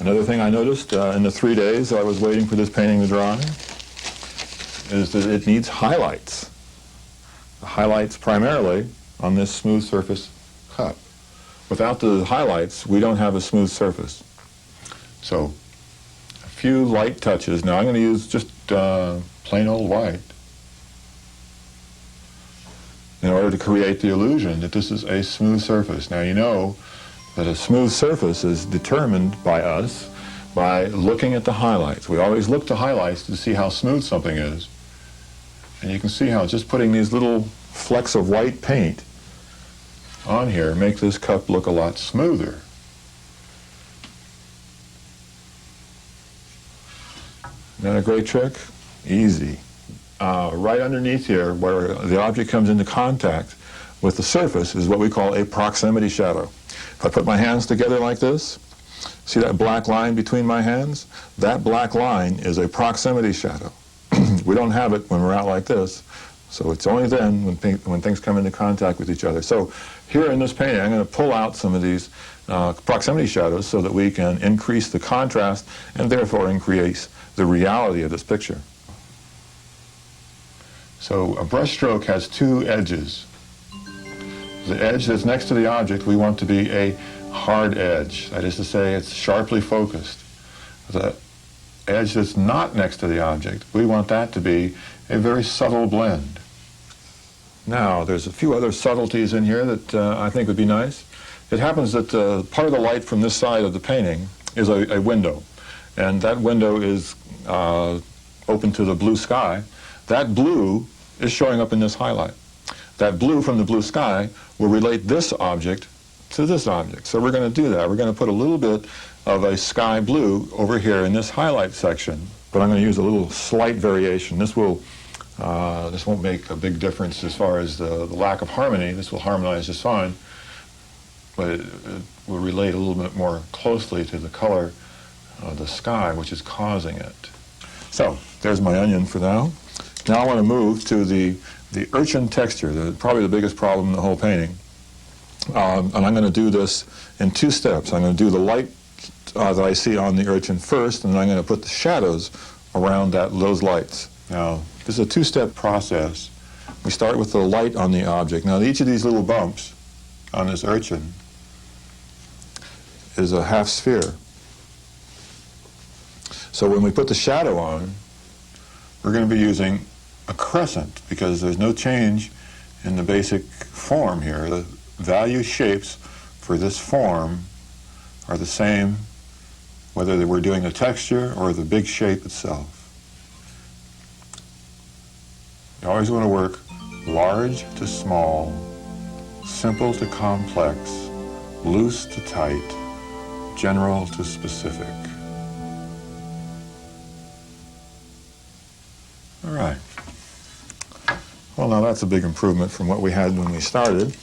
Another thing I noticed in the 3 days that I was waiting for this painting to dry is that it needs highlights. The highlights primarily on this smooth surface cup. Without the highlights, we don't have a smooth surface. So, a few light touches. Now I'm going to use just plain old white in order to create the illusion that this is a smooth surface. Now you know that a smooth surface is determined by us by looking at the highlights. We always look to highlights to see how smooth something is. And you can see how just putting these little flecks of white paint on here make this cup look a lot smoother. Isn't that a great trick? Easy. Right underneath here, where the object comes into contact with the surface, is what we call a proximity shadow. If I put my hands together like this, see that black line between my hands? That black line is a proximity shadow. We don't have it when we're out like this, so it's only then when things come into contact with each other. So here in this painting, I'm going to pull out some of these proximity shadows so that we can increase the contrast and therefore increase the reality of this picture. So a brush stroke has two edges. The edge that's next to the object we want to be a hard edge. That is to say, it's sharply focused. The edge that's not next to the object, we want that to be a very subtle blend. Now, there's a few other subtleties in here that I think would be nice. It happens that part of the light from this side of the painting is a window, and that window is open to the blue sky. That blue is showing up in this highlight. That blue from the blue sky will relate this object to this object. So we're going to do that. We're going to put a little bit of a sky blue over here in this highlight section, but I'm going to use a little slight variation. This won't make a big difference as far as the lack of harmony. This will harmonize just fine, but it will relate a little bit more closely to the color of the sky, which is causing it. So there's my onion for now. Now I want to move to the urchin texture, probably the biggest problem in the whole painting. And I'm going to do this in two steps. I'm going to do the light that I see on the urchin first, and then I'm going to put the shadows around those lights. Now, this is a two-step process. We start with the light on the object. Now, each of these little bumps on this urchin is a half sphere. So when we put the shadow on, we're going to be using a crescent because there's no change in the basic form here. The value shapes for this form are the same whether we're doing the texture or the big shape itself. You always want to work large to small, simple to complex, loose to tight, general to specific. All right. Well, now that's a big improvement from what we had when we started.